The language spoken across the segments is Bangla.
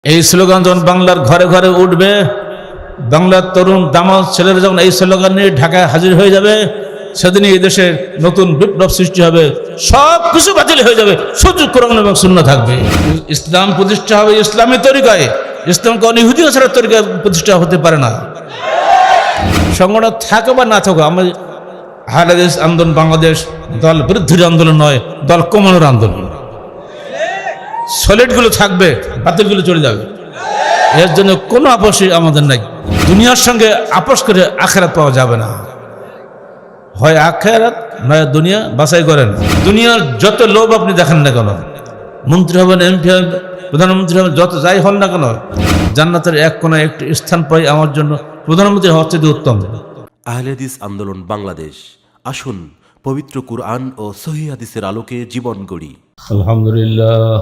এই স্লোগান যখন বাংলার ঘরে ঘরে উঠবে, বাংলার তরুণ দামাল ছেলেরা যখন এই স্লোগান নিয়ে ঢাকায় হাজির হয়ে যাবে, সেদিনই এই দেশে নতুন বিপ্লব সৃষ্টি হবে, সব কিছু বাতিল হয়ে যাবে, শুধু কোরআন এবং সুন্নাহ থাকবে। ইসলাম প্রতিষ্ঠা হবে ইসলামী তরিকায়, ইসলাম কোন ইহুদি ছাড়া তরিকায় প্রতিষ্ঠা হতে পারে না। সংগঠন থাকে বা না থাকুক, আমি আহলে হাদিস আন্দোলন বাংলাদেশ দল বৃদ্ধির আন্দোলন নয়, দল কমানোর আন্দোলন। সলিডগুলো থাকবে, বাতিলগুলো চলে যাবে, এর জন্য কোনো আপোষই আমাদের নাই। দুনিয়ার সঙ্গে আপোষ করে আখেরাত পাওয়া যাবে না, হয় আখেরাত নয় দুনিয়া, বাছাই করেন। দুনিয়ার যত লোভ আপনি দেখেন না কেন, মন্ত্রী হবেন, এমপি হবেন, প্রধানমন্ত্রী হবেন, যত যাই হন না কেন, জান্নাতের এক কোনায় একটি স্থান পাই আমার জন্য প্রধানমন্ত্রী হওয়ার চেয়ে উত্তম। আহলে হাদিস আন্দোলন বাংলাদেশ, আসুন পবিত্র কুরআন ও সহিহ হাদিসের আলোকে জীবন গড়ি। আলহামদুলিল্লাহ,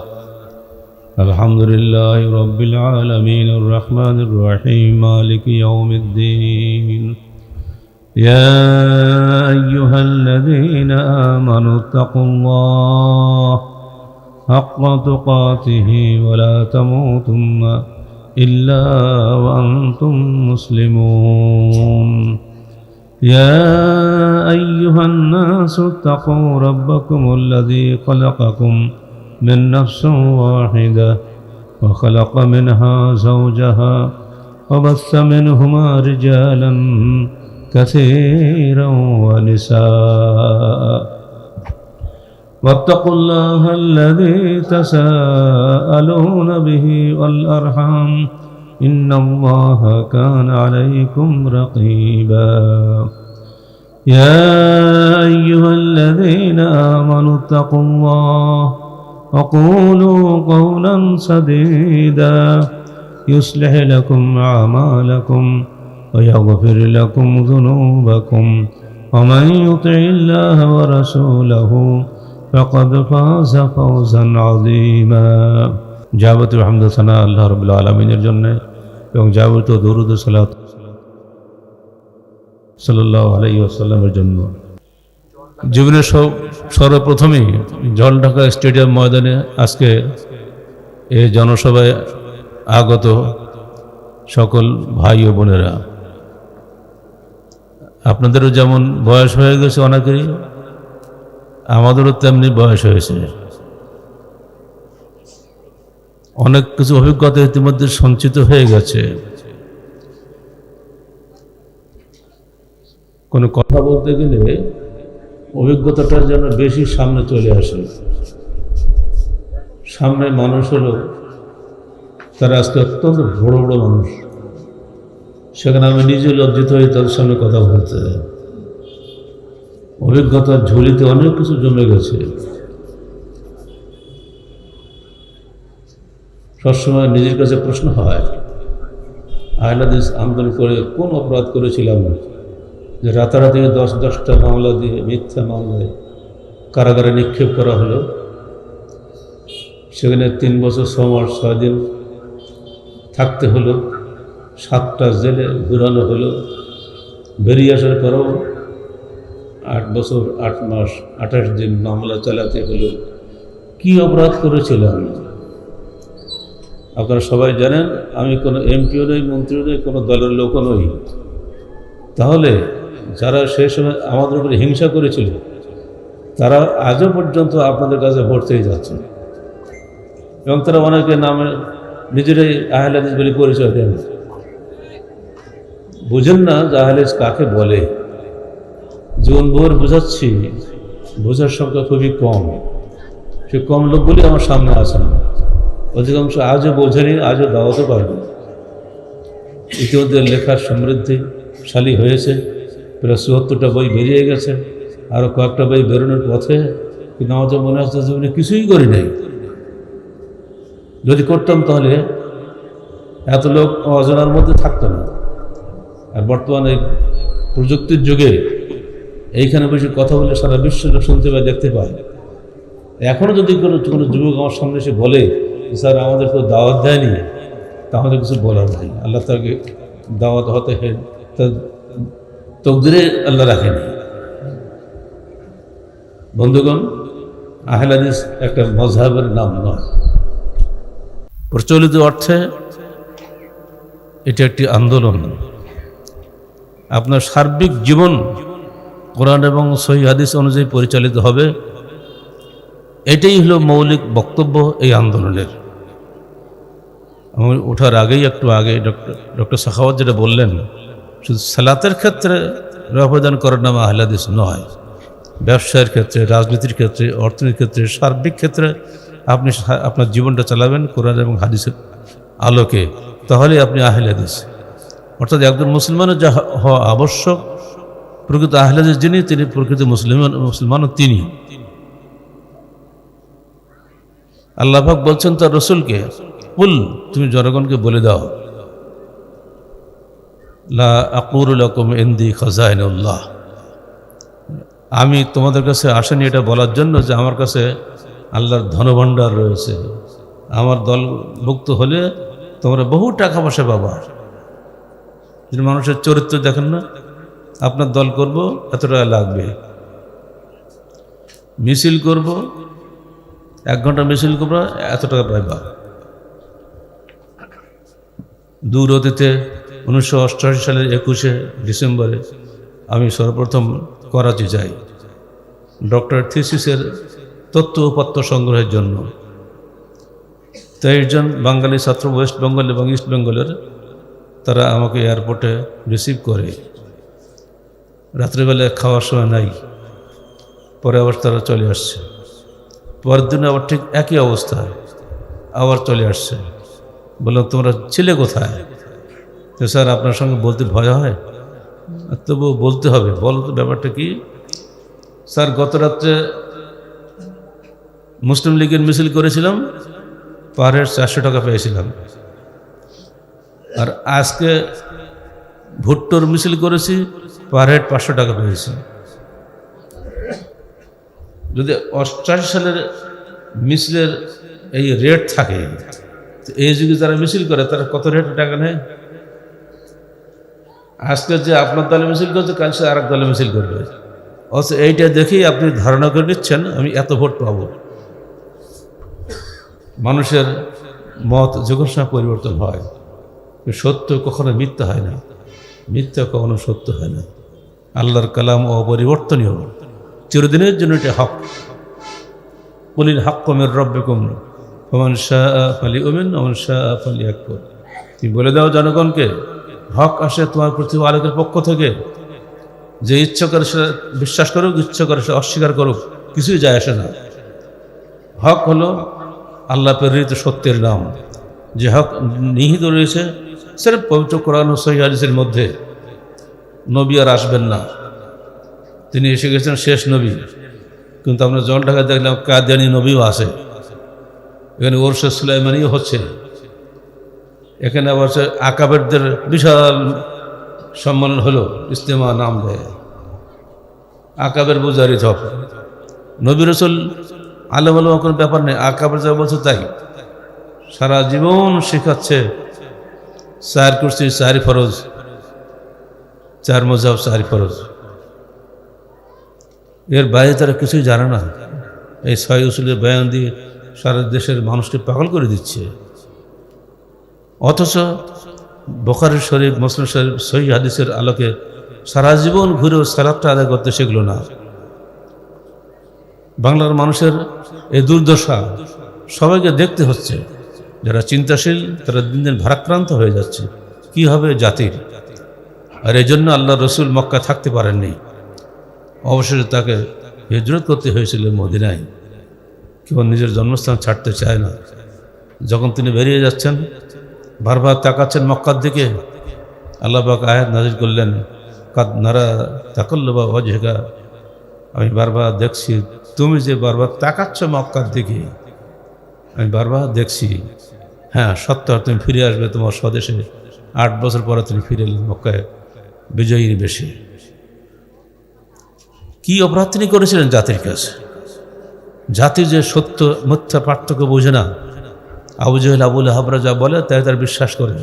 আলহামদুলিল্লাহ রাব্বিল আলামিন আর রহমানির রহিম মালিকি ইয়াউমিদ্দিন। ইয়া আইয়ুহাল্লাযীনা আমানু তাকুল্লাহ হাক্কা তুকাতিহি ওয়া লা তামুতুন্না ইল্লা ওয়া আনতুম মুসলিমুন। يا أيها الناس اتقوا ربكم الذي خلقكم من نفس واحدة وخلق منها زوجها وبث منهما رجالا كثيرا ونساء واتقوا الله الذي تساءلون به والأرحام إن الله كان عليكم رقيبا يا أيها الذين آمنوا اتقوا الله وقولوا قولا سديدا يصلح لكم أعمالكم ويغفر لكم ذنوبكم ومن يطع الله ورسوله فقد فاز فوزا عظيما। যাবতীয় হামদ সানা আল্লাহ রাব্বুল আলামিনের জন্য এবং যাবতীয় দরুদ ও সালাত সাল্লাল্লাহু আলাইহি ওয়াসাল্লামের জন্য। জীবনের সর্বপ্রথমেই জলঢাকা স্টেডিয়াম ময়দানে আজকে এই জনসভায় আগত সকল ভাই ও বোনেরা, আপনাদেরও যেমন বয়স হয়ে গেছে অনেকেরই, আমাদেরও তেমনি বয়স হয়েছে, অনেক কিছু অভিজ্ঞতা ইতিমধ্যে সঞ্চিত হয়ে গেছে। কোনো কথা বলতে গেলে অভিজ্ঞতাটা যেন বেশি সামনে চলে আসে। সামনে মানুষ হলো, তারা আজকে অত্যন্ত বড় বড় মানুষ, সেখানে আমি নিজে লজ্জিত হই তাদের সামনে কথা বলতে। অভিজ্ঞতার ঝুলিতে অনেক কিছু জমে গেছে। সবসময় নিজের কাছে প্রশ্ন হয়, আহলে হাদিস আন্দোলন করে কোন অপরাধ করেছিলাম যে রাতারাতি 10-10টা মামলা দিয়ে, মিথ্যা মামলায় কারাগারে নিক্ষেপ করা হলো। সেখানে 3 বছর 6 মাস 6 দিন থাকতে হলো, 7টা জেলে ঘুরানো হলো, বেরিয়ে আসার পরেও 8 বছর 8 মাস 28 দিন মামলা চালাতে হলো। কি অপরাধ করেছিলাম? আপনারা সবাই জানেন আমি কোনো এমপিও নই, মন্ত্রীও নই, কোনো দলের লোকও নই। তাহলে যারা সেই সময় আমাদের উপরে হিংসা করেছিল, তারা আজও পর্যন্ত আপনাদের কাছে ভর্তেই যাচ্ছে এবং তারা অনেকে নামে নিজেরাই আহলে হাদিস বলে পরিচয় দেন। বুঝেন না যে আহলে হাদিস কাকে বলে। জীবনভর বোঝাচ্ছি, বোঝার সংখ্যা খুবই কম। সে কম লোকগুলি আমার সামনে আসে না, অধিকাংশ আজও বোঝেনি, আজও দাওয়াতে পারবে। ইতিমধ্যে লেখার সমৃদ্ধিশালী হয়েছে, প্রায় 74টা বই বেরিয়ে গেছে, আরও কয়েকটা বই বেরোনোর পথে, কিন্তু আমার তো মনে হচ্ছে জীবনে কিছুই করি নাই। যদি করতাম তাহলে এত লোক অজানার মধ্যে থাকতো না। আর বর্তমানে প্রযুক্তির যুগে এইখানে বসে কথা বলে সারা বিশ্ব লোক শুনতে পায়, দেখতে পায়। এখনও যদি কোনো যুবক আমার সামনে এসে বলে স্যার আমাদের তো দাওয়াত দেয়নি, তা আমাদের কিছু বলার নাই। আল্লাহ তাকে দাওয়াত হতে তার তকদিরে আল্লাহ রাখেনি। বন্ধুগণ, আহলে হাদিস একটা মযহাবের নাম নয়, প্রচলিত অর্থে এটা একটি আন্দোলন। আপনার সার্বিক জীবন কোরআন এবং সহিহ হাদিস অনুযায়ী পরিচালিত হবে, এটাই হলো মৌলিক বক্তব্য এই আন্দোলনের। আমি ওঠার আগেই একটু আগে ডক্টর সাখাওয়াত যেটা বললেন, শুধু সালাতের ক্ষেত্রে আবেদন করার নামে আহলে হাদিস নয়, ব্যবসায়ের ক্ষেত্রে, রাজনীতির ক্ষেত্রে, অর্থনীতির ক্ষেত্রে, সার্বিক ক্ষেত্রে আপনি আপনার জীবনটা চালাবেন কোরআন এবং হাদিসের আলোকে, তাহলে আপনি আহলে হাদিস। অর্থাৎ একজন মুসলমানের যা হওয়া আবশ্যক, প্রকৃত আহলে হাদিস যিনি, তিনি প্রকৃত মুসলমানও তিনি। আল্লাহ পাক বলছেন তার রসুলকে, কুল, তুমি জনগণকে বলে দাও, লা আকুলু লাকুম ইনদি খাজাইনুল্লাহ, আমি তোমাদের কাছে আসেনি এটা বলার জন্য যে আমার কাছে আল্লাহর ধনভাণ্ডার রয়েছে, আমার দলভুক্ত হলে তোমরা বহু টাকা পয়সা পাবা। যদি মানুষের চরিত্র দেখেন না, আপনার দল করব এত টাকা লাগবে, মিছিল করব 1 ঘন্টা মিছিল করবো এত টাকা পাইবা। দূর অতীতে 1988 সালের 21শে ডিসেম্বরে আমি সর্বপ্রথম করাচি যাই ডক্টর থিসিসের তথ্য উপাত্ত সংগ্রহের জন্য। 23 জন বাঙালি ছাত্র ওয়েস্ট বেঙ্গল এবং ইস্ট বেঙ্গলের, তারা আমাকে এয়ারপোর্টে রিসিভ করে। রাত্রিবেলায় খাওয়ার সময় নাই, পরে আবার তারা চলে আসছে। পরের দিন আবার ঠিক একই অবস্থা, আবার চলে আসছে। বললাম তোমরা ছিলে কোথায়? তো স্যার আপনার সঙ্গে বলতে ভয় হয়, তবু বলতে হবে, বলো তো ব্যাপারটা কি? স্যার গত রাত্রে মুসলিম লীগের মিছিল করেছিলাম, পার হেড 400 টাকা পেয়েছিলাম। আর আজকে ভুট্টোর মিছিল করেছি, পার হেড 500 টাকা পেয়েছি। যদি 88 সালের মিছিলের এই রেট থাকে, এই যুগে যারা মিছিল করে তারা কত রেট টাকা নেয়? আজকে যে আপনার দলে মিছিল করছে, কাল সে আর এক দলে মিছিল করবে। অথচ এইটা দেখেই আপনি ধারণা করে নিচ্ছেন আমি এত ভোট পাবো। মানুষের মত যখন সময় পরিবর্তন হয়, সত্য কখনো মিথ্যা হয় না, মিথ্যা কখনো সত্য হয় না। আল্লাহর কালাম অপরিবর্তনীয়, চিরদিনের জন্য এটা হক। কুলিল হাক্কু মির রাব্বিকুম ফামান শাআ ফালিউমিন ওয়া মান শাআ ফালিয়াকফুর। তুমি বলে দাও জনগণকে, হক আসে তোমার প্রতিপালকের পক্ষ থেকে, যে ইচ্ছা করে সে বিশ্বাস করুক, ইচ্ছা করে সে অস্বীকার করুক, কিছুই যায় আসে না। হক হলো আল্লাহ প্রেরিত সত্যের নাম, যে হক নিহিত রয়েছে সেটা পবিত্র কোরআন ও সহিহ হাদিসের মধ্যে। নবী আর আসবেন না, তিনি এসে গেছেন শেষ নবী। কিন্তু আমরা জলঢাকায় দেখলাম কাদিয়ানী নবীও আসে, এখানে ওরসে সুলাইমানিও হচ্ছে, এখানে আবার আকাবেরদের বিশাল সম্মেলন হলো, ইস্তেমা নাম দেয়, আকাবের বুজারি ধপ। নবী রসুল আলেম আলমা কোনো ব্যাপার নেই, আকাবের যা বলছে তাই। সারা জীবন শেখাচ্ছে 4 কুরসি 4 ফরজ, 4 মযহাব 4 ফরজ, এর বাইরে তারা কিছুই জানে না। এই 6 উসুলের বয়ান দিয়ে সারা দেশের মানুষকে পাগল করে দিচ্ছে। অথচ বুখারী শরীফ, মুসলিম শরীফ, সহিহ হাদিসের আলোকে সারা জীবন ঘুরেও সালাতটা আদায় করতে শিখল না। বাংলার মানুষের এই দুর্দশা সবাইকে দেখতে হচ্ছে। যারা চিন্তাশীল তারা দিন দিন ভারাক্রান্ত হয়ে যাচ্ছে, কি হবে জাতির। আর এই জন্য আল্লাহ রসুল মক্কা থাকতে পারেননি, অবশেষে তাকে হিজরত করতে হয়েছিল মদিনায়। কেউ নিজের জন্মস্থান ছাড়তে চায় না। যখন তিনি বেরিয়ে যাচ্ছেন, বারবার তাকাচ্ছেন মক্কার দিকে, আল্লাহ পাক আয়াত নাযিল করলেন, কাদ নারা তাকাল্লুবা ওয়াজহিকা, আমি বারবার দেখছি তুমি যে বারবার তাকাচ্ছ মক্কার দিকে, আমি বারবার দেখছি। হ্যাঁ সত্য, তুমি ফিরে আসবে তোমার স্বদেশে। 8 বছর পরে তিনি ফিরে এলেন মক্কায় বিজয়ীর বেশে। কি অপরাধ তিনি করেছিলেন জাতির কাছে? জাতি যে সত্য মিথ্যা পার্থক্য বোঝে না, আবু জাহেল আবু লাহাবরা যা বলে তাই তারা বিশ্বাস করে,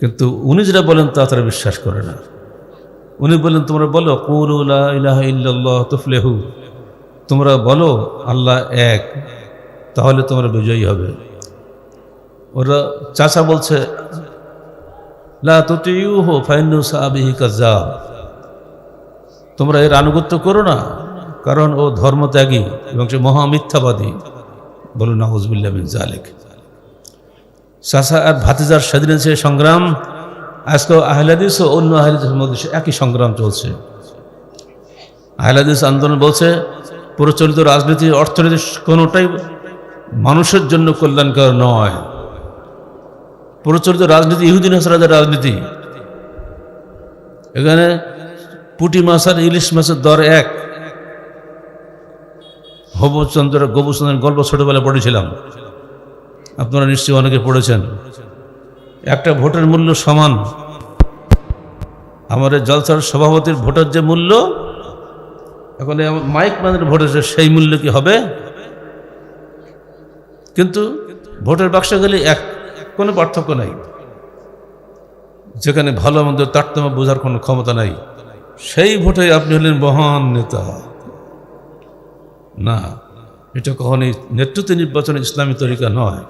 কিন্তু উনি যেটা বলেন তা তারা বিশ্বাস করে না। উনি বলেন তোমরা বলো কুলু লা ইলাহা ইল্লাল্লাহ তুফলিহু, তোমরা বলো আল্লাহ এক, তাহলে তোমরা বিজয়ী হবে। ওরা চাচা বলছে লা তুতিউহু ফাইন্নাহু সাবিহি কাযাব, তোমরা এর আনুগত্য করো না, কারণ ও ধর্মত্যাগী এবং সে মহামিথ্যাবাদী। বলো নাউযুবিল্লাহি মিন যালিক। চাচা আর ভাতিজার স্বাধীনতা সেই সংগ্রাম আজকেও আহলে হাদিস ও অন্য আহলে হাদিসের মধ্যে একই সংগ্রাম চলছে। আহলে হাদিস আন্দোলন বলছে প্রচলিত রাজনীতি অর্থনীতি কোনোটাই মানুষের জন্য কল্যাণকর নয়। প্রচলিত রাজনীতি ইহুদি নাসারাদের রাজনীতি। এখানে পুঁটি মাছ আর ইলিশ মাছের দর এক। গোবুচন্দ্রের গল্প ছোটবেলায় পড়েছিলাম, আপনারা নিশ্চয়ই অনেকে পড়েছেন। একটা ভোটের মূল্য সমান। আমাদের জলসার সভাপতির ভোটের যে মূল্য, এখন মাইক ম্যানের ভোটের সেই মূল্য কি হবে? কিন্তু ভোটের বাক্স গেলে এক, কোনো পার্থক্য নাই। যেখানে ভালো মন্দ তারতম্য বোঝার কোনো ক্ষমতা নাই, সেই ভোটে আপনি হলেন মহান নেতা। না, এটা কখনই নেতৃত্ব নির্বাচনের ইসলামী তরিকা নয়।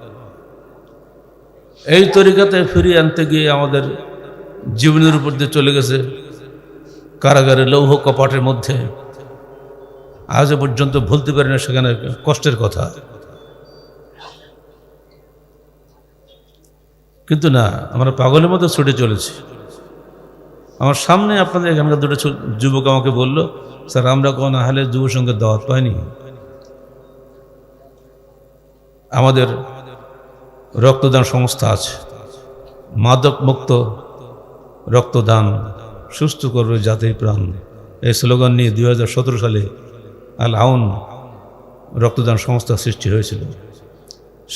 এই তরিকাতে ফিরিয়ে আনতে গিয়ে আমাদের জীবনের উপর দিয়ে চলে গেছে কারাগারে লৌহ কপাটের মধ্যে। আজও পর্যন্ত ভুলতে পারি না, সেখানে কষ্টের কথা। কিন্তু না, আমরা পাগলের মতো ছুটে চলেছি। আমার সামনে আপনাদের এখানকার দুটো যুবক আমাকে বলল, স্যার আমরা কোন আহলে যুব সংঘের দাওয়াত পাইনি। আমাদের রক্তদান সংস্থা আছে, মাদক মুক্ত রক্তদান, সুস্থ করবে জাতির প্রাণ, এই স্লোগান নিয়ে 2017 সালে আল আউন রক্তদান সংস্থা সৃষ্টি হয়েছিল।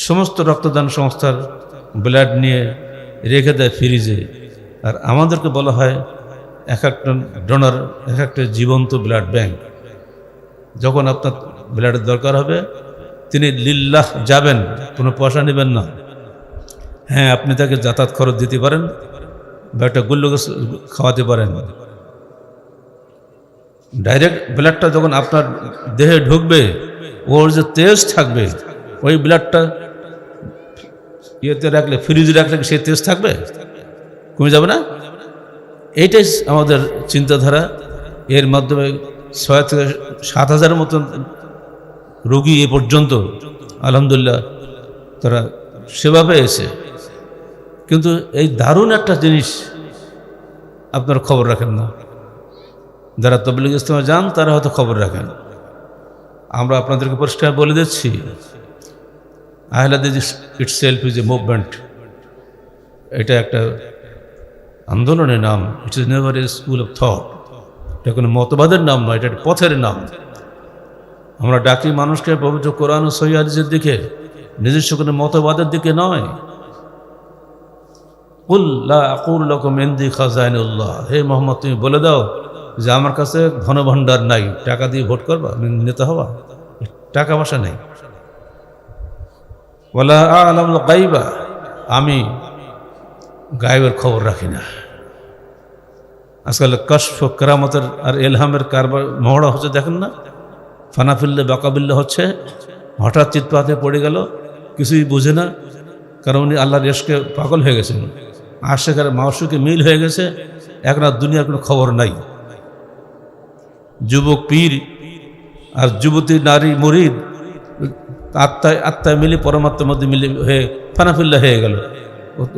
সমস্ত রক্তদান সংস্থার ব্লাড নিয়ে রেখে দেয় ফ্রিজে, আর আমাদেরকে বলা হয় এক একটা ডোনার এক একটা জীবন্ত ব্লাড ব্যাংক। যখন আপনার ব্লাডের দরকার হবে তিনি লিল্লাহ যাবেন, কোনো পয়সা নেবেন না। হ্যাঁ, আপনি তাকে যাতায়াত খরচ দিতে পারেন বা একটা গুল্লুগাছ খাওয়াতে পারেন। ডাইরেক্ট ব্লাডটা যখন আপনার দেহে ঢুকবে, ওর যে তেজ থাকবে, ওই ব্লাডটা ইয়েতে রাখলে, ফ্রিজে রাখলে সেই তেজ থাকবে? কমে যাবে না? এইটাই আমাদের চিন্তাধারা। এর মাধ্যমে 6 থেকে 7 হাজারের মতন রোগী এ পর্যন্ত আলহামদুলিল্লাহ তারা সেবা পেয়েছে। কিন্তু এই দারুণ একটা জিনিস আপনারা খবর রাখেন না। যারা তাবলীগ ইজতেমায় যান তারা হয়তো খবর রাখেন। আমরা আপনাদেরকে পরিষ্কার বলে দিচ্ছি, আহলে হাদিস ইটসেলফ ইজ এ মুভমেন্ট। এটা একটা আন্দোলনের নাম। It is never a school of thought. এটা কোনো মতবাদের নাম নয়, এটা একটা পথের নাম। আমরা ডাকি মানুষকে পবিত্র কোরআন ও সহিহ হাদিসের দিকে, নিজস্ব কোনো মতবাদের দিকে নয়। কুল লা আকুলু লাকুম ইনদি খাযাইনুল্লাহ, হে মুহাম্মদ তুমি বলে দাও যে আমার কাছে ধনভাণ্ডার নাই, টাকা দিয়ে ভোট করবা, নেতা হবা, টাকা পয়সা নেই। ওয়ালা আ'লামুল গায়বা, আমি গায়েবের খবর রাখি না। আজকাল কশফ কেরামতের আর এলহামের কারবার মহড়া হচ্ছে, দেখেন না? ফানাফিল্লা বাকাবিল্লা হচ্ছে। হঠাৎ চিৎপাতে পড়ে গেল, কিছুই বুঝে না, কারণ উনি আল্লাহর ইশকে পাগল হয়ে গেছেন। আশেক আর মাউসুকে মিল হয়ে গেছে, এখন আর দুনিয়ার কোনো খবর নাই। যুবক পীর আর যুবতী নারী মুরিদ আত্মায় আত্মায় মিলে পরমাত্মার মধ্যে মিলে হয়ে ফানাফিল্লা হয়ে গেল।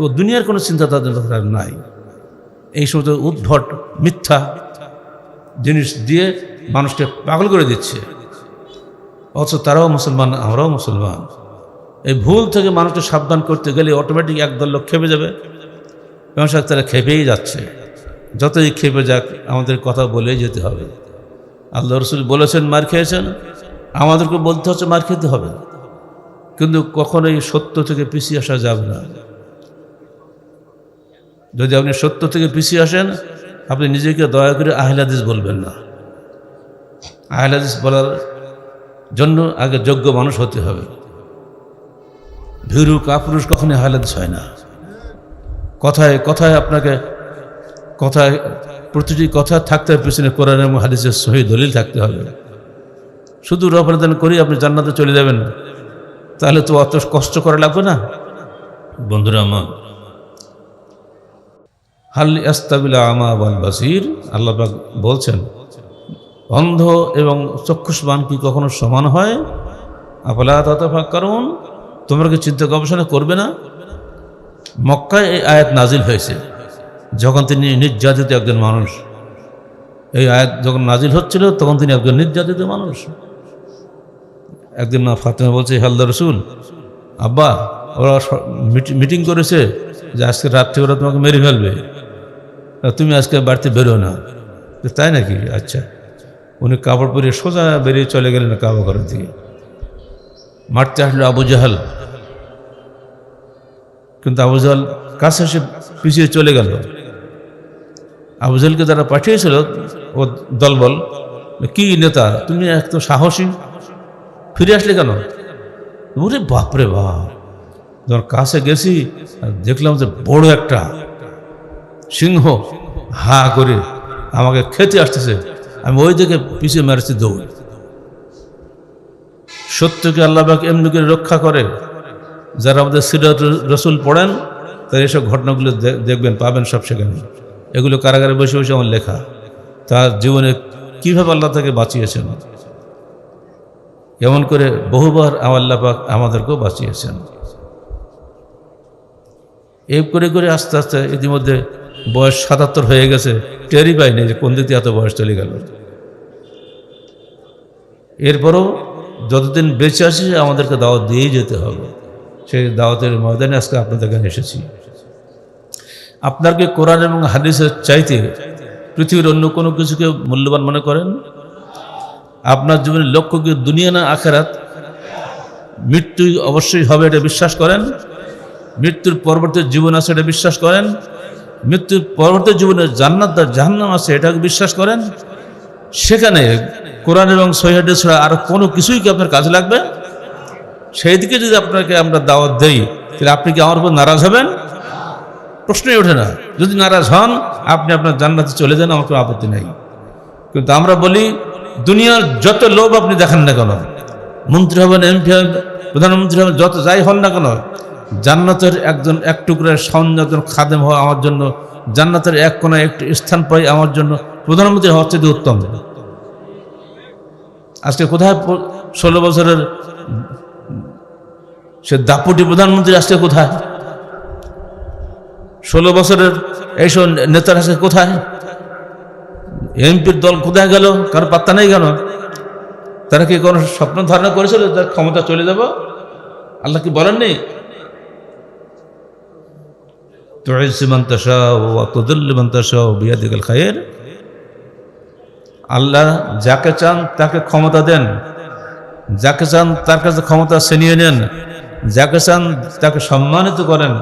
ও দুনিয়ার কোনো চিন্তা তাদের নাই। এই সমস্ত উদ্ভট মিথ্যা জিনিস দিয়ে মানুষকে পাগল করে দিচ্ছে। অথচ তারাও মুসলমান, আমরাও মুসলমান। এই ভুল থেকে মানুষকে সাবধান করতে গেলে অটোমেটিক একদল লোক খেপে যাবে, এবং তারা খেপেই যাচ্ছে। যতই খেপে যাক, আমাদের কথা বলেই যেতে হবে। আল্লাহ রসুল বলেছেন মার খেয়েছেন, আমাদেরকে বলতে হচ্ছে মার খেতে হবে, কিন্তু কখনোই সত্য থেকে পিছিয়ে আসা যাবে না। যদি আপনি সত্য থেকে পিছিয়ে আসেন, আপনি নিজেকে দয়া করে আহলে হাদিস বলবেন না। আহলে হাদিস বলার জন্য আগে যোগ্য মানুষ হতে হবে। ভীরু কাপুরুষ কখনোই আহলে হাদিস হয় না। কথায় কথায় আপনাকে কথায় প্রতিটি কথা থাকতে হবে পিছনে কোরআন এবং হাদিসের সহিহ দলিল থাকতে হবে। শুধু রফাদান করি আপনি জান্নাতে চলে যাবেন, তাহলে তো অত কষ্ট করা লাগবে না। বন্ধুরা আমার, হাল ইয়াস্তাবিল আমা ওয়াল বাসীর, আল্লাহ পাক বলছেন অন্ধ এবং চক্ষুষ্মান কি কখনো সমান হয়? আফালা তাতাফাক্কারুন, তোমরা কি চিন্তা গবেষণা করবে না? মক্কায় এই আয়াত নাজিল হয়েছে যখন তিনি নির্যাতিত একজন মানুষ। এই আয়াত যখন নাজিল হচ্ছিল তখন তিনি একজন নির্যাতিত মানুষ। একদিন মা ফাতেমা বলছে, হালদা রসুল, আব্বা ওরা মিটিং করেছে যে আজকে রাত্রে ওরা তোমাকে মেরে ফেলবে, তুমি আজকে বাড়িতে বেরো না। তাই নাকি? আচ্ছা। উনি কাপড় পরিয়ে সোজা বেরিয়ে চলে গেলেন কাবা ঘরের দিকে। মারতে আসলো আবু জাহাল, কিন্তু আবু জাহাল কাছে এসে পিছিয়ে চলে গেল। আবু জাহালকে যারা পাঠিয়েছিল ও দলবল, কি নেতা তুমি, এত সাহসী, ফিরে আসলে কেন? ওরে বাপরে বাপ, যখন কাছে গেছি দেখলাম যে বড় একটা সিংহ হা করে আমাকে খেতে আসতেছে, আমি ওই দিকে পিছিয়ে মেরেছি দৌড়। সত্যকে আল্লাহ পাক এমনি করে রক্ষা করে। যারা আমাদের সিরাত রসুল পড়েন তারা এসব ঘটনাগুলো দেখবেন, পাবেন সব সেখানে। এগুলো কারাগারে বসে বসে আমার লেখা, তার জীবনে কীভাবে আল্লাহ তাকে বাঁচিয়েছেন। এমন করে বহুবার আল্লাহ পাক আমাদেরকেও বাঁচিয়েছেন। এই করে করে আস্তে আস্তে ইতিমধ্যে বয়স ৭৭ হয়ে গেছে, টেরই পাইনি যে কোন দিকে এত বয়স চলে গেল। এরপরও যতদিন বেঁচে আছি আমাদেরকে দাওয়াত দিয়েই যেতে হবে। সেই দাওয়াতের ময়দানে আজকে আপনাদের কাছে এসেছি। আপনার কি কোরআন এবং হাদিসের চাইতে পৃথিবীর অন্য কোনো কিছুকে মূল্যবান মনে করেন? আপনার জীবনের লক্ষ্য কি দুনিয়া না আখেরাত? মৃত্যু অবশ্যই হবে এটা বিশ্বাস করেন? মৃত্যুর পরবর্তী জীবন আছে এটা বিশ্বাস করেন? মৃত্যুর পরবর্তী জীবনে জান্নাত আর জাহান্নাম আছে এটাকে বিশ্বাস করেন? সেখানে কোরআন এবং সহিহ হাদিস ছাড়া আর কোনো কিছুই কি আপনার কাজে লাগবে? সেই দিকে যদি আপনাকে আমরা দাওয়াত দেই তাহলে আপনি কি আমার উপর নারাজ হবেন? প্রশ্নই ওঠে না। যদি নারাজ হন আপনি আপনার জান্নাতে চলে যান, আমার কোনো আপত্তি নাই। কিন্তু আমরা বলি দুনিয়ার যত লোভ আপনি দেখেন না কেন, মন্ত্রী হবেন, এমপি হবেন, প্রধানমন্ত্রী হবেন, যত যাই হন না কেন, জান্নাতের একজন এক টুকরার সামান্য একজন খাদেম হওয়া আমার জন্য, জান্নাতের এক কোনায় একটু স্থান পাই আমার জন্য প্রধানমন্ত্রী হওয়ার চেয়ে উত্তম। আজকে কোথায় 16 বছরের সে দাপুটি প্রধানমন্ত্রী আজকে কোথায়? 16 বছরের এইসব নেতার আজকে কোথায়? এমপির দল কোথায় গেল? কারো পাত্তা নেই কেন? তারা কি কোনো স্বপ্ন ধারণা করেছিল তার ক্ষমতা চলে যাব? আল্লাহ কি বলেননি তুইজ্জু মান তাশাউ ওয়া তুযিল্লু মান তাশাউ বিয়াদিকাল খায়র? আল্লাহ যাকে চান তাকে ক্ষমতা দেন, যাকে চান তার কাছে ক্ষমতা ছিনিয়ে নেন, যাকে চান তাকে সম্মানিত করেন,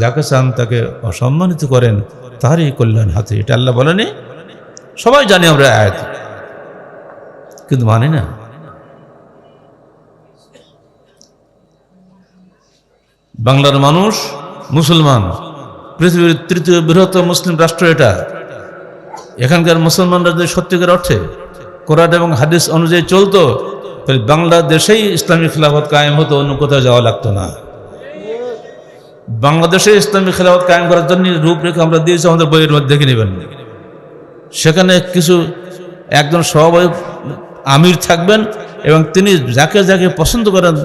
যাকে চান তাকে অসম্মানিত করেন, তারই কল্যাণ হাতে। এটা আল্লাহ বলেনি? সবাই জানি আমরা আয়াত, কিন্তু মানি না। বাংলার মানুষ মুসলমান, পৃথিবীর তৃতীয় বৃহত্তম মুসলিম রাষ্ট্র এটা। এখানকার মুসলমানরা যদি সত্যিকার অর্থে কোরআন এবং হাদিস অনুযায়ী চলতো তাহলে বাংলাদেশেই ইসলামী খিলাফত কায়েম হতো, অন্য কোথাও যাওয়া লাগতো না। বাংলাদেশে ইসলামী খিলাফত কায়েম করার জন্য রূপরেখা আমরা দিয়েছি, আমাদের বইয়ের মধ্যে দেখে নেবেন। সেখানে কিছু একজন সভাপতি আমির থাকবেন এবং তিনি যাকে যাকে পছন্দ করেন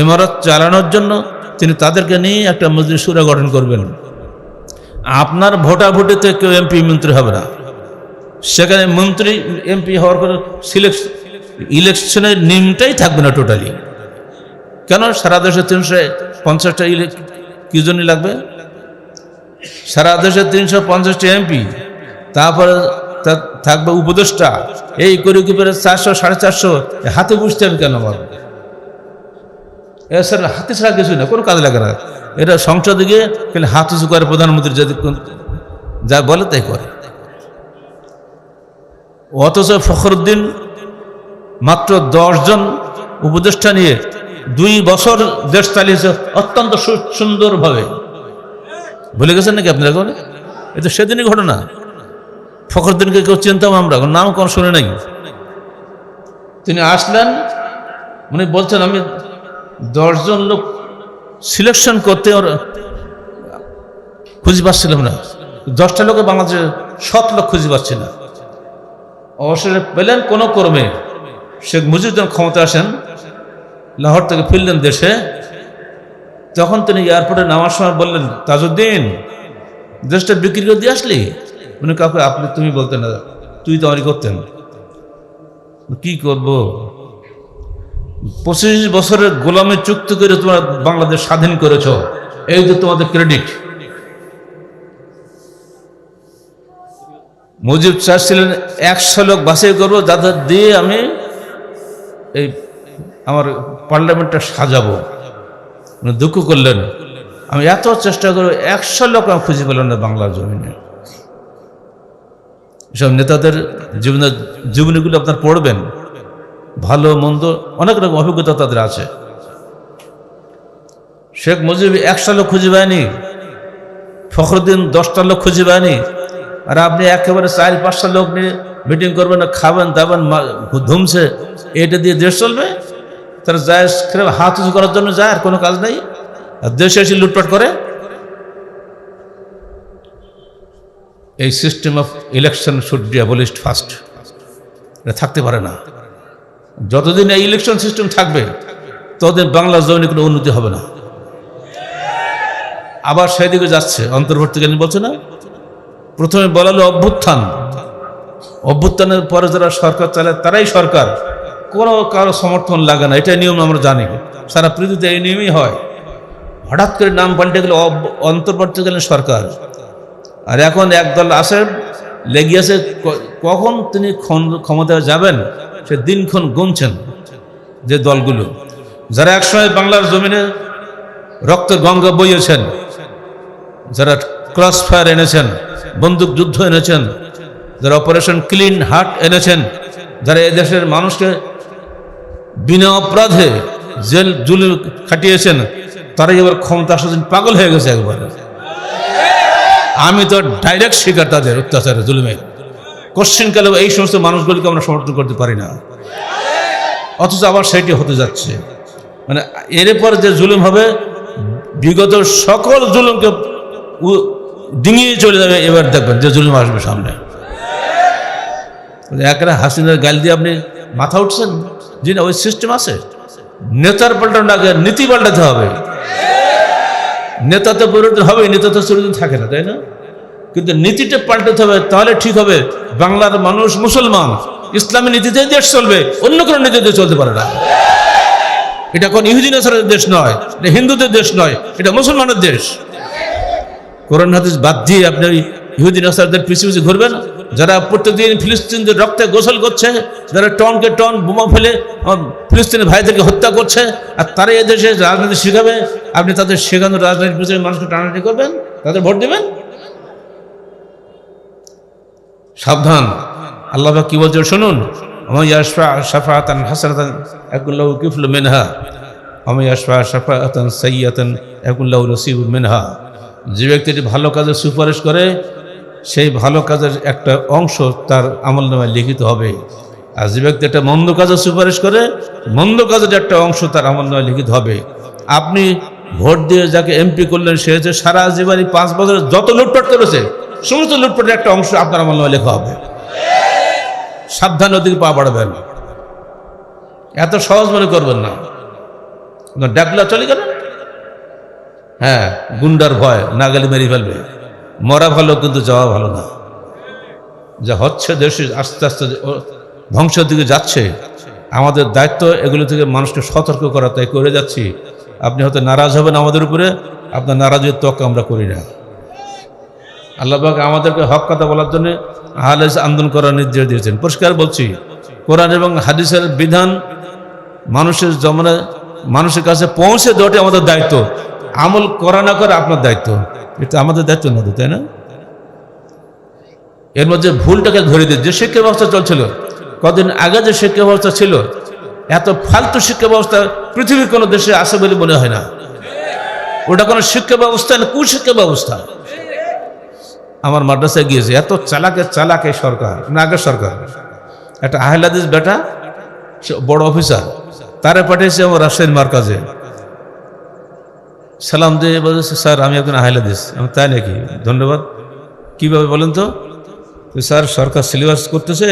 ইমারত চালানোর জন্য তিনি তাদেরকে নিয়ে একটা মজলিস শুরা গঠন করবেন। আপনার ভোটাভুটিতে কেউ এমপি মন্ত্রী হবে না। সেখানে মন্ত্রী এমপি হওয়ার পর ইলেকশনের নিয়মটাই থাকবে না টোটালি। কেন? সারা দেশে 350টা কি জন্য লাগবে? সারা দেশে 350টা এমপি, তারপরে থাকবে উপদেষ্টা, এই করে কি করে 400 450 হাতে বুঝতে হবে কেন? আমার স্যার হাতে ছাড়া কিছু না, কোনো কাজে লাগে না। এটা সংসদে গিয়ে খালি হাত উঁচু করে প্রধানমন্ত্রী যদি যা বলে তাই করে। অথচ ফখরুদ্দিন মাত্র 10 জন উপদেষ্টা নিয়ে 2 বছর দেশ চালিয়েছে অত্যন্ত সুন্দরভাবে। ভুলে গেছেন নাকি আপনারা? এটা সেদিনই ঘটনা। ফখরুদ্দিনকে কেউ চিনতাম আমরা, নাম কোনো শুনে নাই। তিনি আসলেন, উনি বলছেন আমি 10 জন লোক সিলেকশন করতে ওর খুঁজে পাচ্ছিলাম না। 10টা লোকে বাংলাদেশে 7 লোক খুঁজে পাচ্ছি না। অবসরে পেলেন কোনো কর্মে শেখ মুজিব যখন ক্ষমতা আসেন, লাহোর থেকে ফিরলেন দেশে, তখন তিনি এয়ারপোর্টে নামার সময় বললেন, তাজউদ্দিন দেশটা বিক্রি করে দিয়ে আসলি? উনি কাউকে আপনি তুমি বলতেন না, তুই তো আমারই করতেন। কি করব, 25 বছরের গোলামি চুক্তি করে তোমরা বাংলাদেশ স্বাধীন করেছ, এই যে তোমাদের ক্রেডিট। মুজিব চাচ্ছিলেন 100 লোক বাছাই করবো, যাদের দিয়ে আমি এই আমার পার্লামেন্টটা সাজাবো। উনি দুঃখ করলেন, আমি এত চেষ্টা করবো, 100 লোক আমি খুঁজে পেলাম না বাংলার জমিনে। এসব নেতাদের জীবনীগুলো আপনার পড়বেন, ভালো মন্দ অনেক রকম অভিজ্ঞতা তাদের আছে। শেখ মুজিব 100 লোক খুঁজে পায়নি, ফখরুদ্দিন 10টা লোক খুঁজে পায়নি, আর আপনি একেবারে 4-5টা লোক নিয়ে মিটিং করবেন, খাবেন দাবেন ধুমছে, এটা দিয়ে দেশ চলবে? তারা যায় হাত উঁচু করার জন্য যায়, আর কোনো কাজ নেই, আর দেশে এসে লুটপাট করে। এই system of election should be abolished first. এটা থাকতে পারে না। যতদিন এই ইলেকশন সিস্টেম থাকবে ততদিন বাংলার জমিনে কোনো উন্নতি হবে না। আবার সেদিকে যাচ্ছে, অন্তর্বর্তীকালীন বলছে না, প্রথমে বলা হলো অভ্যুত্থান, অভ্যুত্থানের পরে যারা সরকার চালায় তারাই সরকার, কোনো কারো সমর্থন লাগে না, এটাই নিয়ম আমরা জানি, সারা পৃথিবীতে এই নিয়মই হয়। হঠাৎ করে নাম পাল্টে গেল অন্তর্বর্তীকালীন সরকার, আর এখন একদল আসে লেগিয়েছে, কখন তিনি ক্ষমতায় যাবেন সে দিনক্ষণ গুনছেন। যে দলগুলো যারা একসময় বাংলার জমিনে রক্তের গঙ্গা বইয়েছেন, যারা ক্রস ফায়ার এনেছেন, বন্দুক যুদ্ধ এনেছেন, যারা অপারেশন ক্লিন হার্ট এনেছেন, যারা এদেশের মানুষকে বিনা অপরাধে জেল জুলুম খাটিয়েছেন, তারাই এবার ক্ষমতা আসার জন্য পাগল হয়ে গেছে একবারে। আমি তো ডাইরেক্ট শিকার তাদের অত্যাচারে, জুলুমে। কোশ্চিনকালে এই সমস্ত মানুষগুলিকে আমরা সমর্থন করতে পারি না, অথচ আবার সেটি হতে যাচ্ছে। মানে এরপর যে জুলুম হবে, বিগত সকল জুলুমকে ডিঙিয়ে চলে যাবে। এবার দেখবেন যে জুলুম আসবে সামনে। একটা হাসিনার গাল দিয়ে আপনি মাথা উঠছেন, জি না, ওই সিস্টেম আছে। নেতার পাল্টানো আগে নীতি পাল্টাতে হবে। নেতা তো পরিবর্তন হবে, নেতা তো চিরদিন থাকে না, তাই না? কিন্তু নীতিটা পাল্টাতে হবে, তাহলে ঠিক হবে। বাংলার মানুষ মুসলমান, ইসলামী নীতিতে দেশ চলবে, অন্য কোনো নীতিতে চলতে পারে না। এটা কোন ইহুদি নাসারাদের দেশ নয়, এটা হিন্দুদের দেশ নয়, এটা মুসলমানের দেশ। কোরআন হাদিস বাদ দিয়ে আপনি ইহুদি নাসারাদের পিছু পিছু ঘুরবেন, যারা প্রত্যেকদিন ফিলিস্তিনদের রক্তে গোসল করছে, যারা টনকে টন বোমা ফেলে ফিলিস্তিনের ভাইদেরকে হত্যা করছে, আর তারা এদেশে রাজনীতি শিখাবে। আপনি তাদের শেখানো রাজনীতির পিছনে মানুষকে টানাটানি করবেন, তাদের ভোট দেবেন? সাবধান। আল্লাহ কি বলছে শুনুন, শাফাআতান হাসানাতান ইয়াকুন লাহু কিফলুম মিনহা ওয়া মান ইয়াশফা শাফাআতান সাইয়্যাতান ইয়াকুন লাহু নসিবুম মিনহা। যে ব্যক্তিটি ভালো কাজের সুপারিশ করে, সেই ভালো কাজের একটা অংশ তার আমলনামায় লিখিত হবে। আর যে ব্যক্তি একটা মন্দ কাজের সুপারিশ করে, মন্দ কাজের একটা অংশ তার আমলনামায় লিখিত হবে। আপনি ভোট দিয়ে যাকে এমপি করলেন, সে হচ্ছে সারা জীবনে 5 বছরে যত লুটপাট করেছে, সমস্ত লুটপাটের একটা অংশ আপনার আমলনামায় লেখা হবে। সাবধান, ওদিকে পা বাড়াবেন, এত সহজ মনে করবেন না। ডাকলা চলে গেল, হ্যাঁ, গুন্ডার ভয়, না গেলে মেরে ফেলবে। মরা ভালো, কিন্তু যাওয়া ভালো না। যা হচ্ছে দেশে আস্তে আস্তে ধ্বংসের দিকে যাচ্ছে, আমাদের দায়িত্ব এগুলো থেকে মানুষকে সতর্ক করা, তাই করে যাচ্ছি। আপনি হয়তো নারাজ হবেন আমাদের উপরে, আপনার নারাজের তোয়াক্কা আমরা করি না। আল্লাহ পাক আমাদেরকে হক কথা বলার জন্য আহলে হাদিস আন্দোলন করার নির্দেশ দিয়েছেন। পরিষ্কার বলছি, কোরআন এবং হাদিসের বিধান মানুষের জমানে মানুষের কাছে পৌঁছে দেওয়াটি আমাদের দায়িত্ব। আমল করা না করা আপনার দায়িত্ব, এটা আমাদের দায়িত্ব না, তাই না? এর মধ্যে ভুলটাকে ধরে দিয়ে যে শিক্ষা ব্যবস্থা চলছিল কদিন আগে, যে শিক্ষা ব্যবস্থা ছিল, এত ফালতু শিক্ষা ব্যবস্থা পৃথিবীর কোনো দেশে আছে বলে মনে হয় না। ওটা কোনো শিক্ষা ব্যবস্থা না, কুশিক্ষা ব্যবস্থা। আমার মাদ্রাসায় গিয়েছে, এত চালাকে সরকার, না আগের সরকার, একটা আহলে হাদিস বেটা, সে বড় অফিসার, তারে পাঠিয়েছে আমার রাজশাহীর মার্কাজে। সালাম দিয়ে বলেছে, স্যার আমি একজন আহলে হাদিস। আমি তাই নাকি, ধন্যবাদ। কিভাবে বলেন তো? স্যার সরকার সিলেবাস করতেছে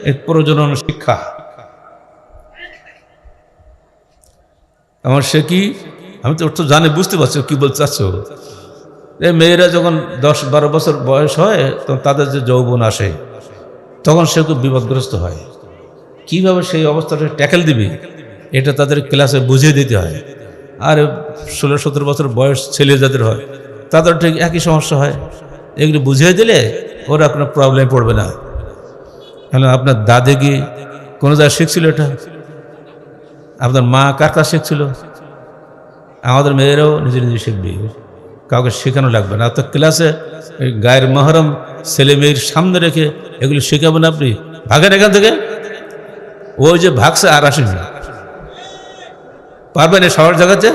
এই প্রজনন শিক্ষা। আমার সে কি, আমি তো জানি, বুঝতে পারছি কি বলতে চাচ্ছ। এই মেয়েরা যখন 10-12 বছর বয়স হয় তখন তাদের যে যৌবন আসে, তখন সে খুব বিপদগ্রস্ত হয়। কিভাবে সেই অবস্থাটা ট্যাকেল দিবি এটা তাদের ক্লাসে বুঝিয়ে দিতে হয়। আর 16-17 বছর বয়স ছেলে যাদের হয় তাদের ঠিক একই সমস্যা হয়। এগুলো বুঝিয়ে দিলে ওরা কোনো প্রবলেমে পড়বে না। হ্যালো, আপনার দাদি কি কোনো জায়গায় শিখছিল এটা? আপনার মা কার কাছে শিখছিল? আমাদের মেয়েরাও নিজে নিজে শিখবে, কাউকে শেখানো লাগবে না। তো ক্লাসে গায়ের মহরম ছেলে মেয়ের সামনে রেখে এগুলো শেখাবেন আপনি? ভাগেন এখান থেকে। ওই যে ভাগছে আর আসেনি, পারবেন এই সবার জায়গাতে?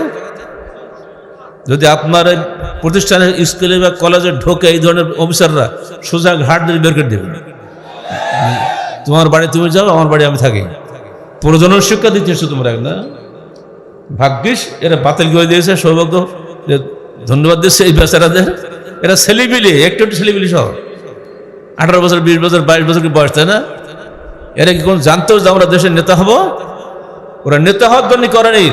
যদি আপনার প্রতিষ্ঠানে, স্কুলে বা কলেজে ঢোকে এই ধরনের অফিসাররা, সোজা ঘাট দিয়ে বের করে দেবেন। তোমার বাড়ি তুমি যাও, আমার বাড়ি আমি থাকি। প্রজনন শিক্ষা দিচ্ছিস তোমরা না? ভাগ্যিস এরা বাতিল করে দিয়েছে। সৌভাগ্য যে ধন্যবাদ দিচ্ছে এই বেচারাদের। এরা ছেলেপিলি, একটু ছেলেপিলি সহ 18 বছর, 20 বছর, 22 বছর কি বয়স, তাই না? এরা কি কোন জানতো যে আমরা দেশের নেতা হব? ওরা নেতা হওয়ার জন্য করেনি,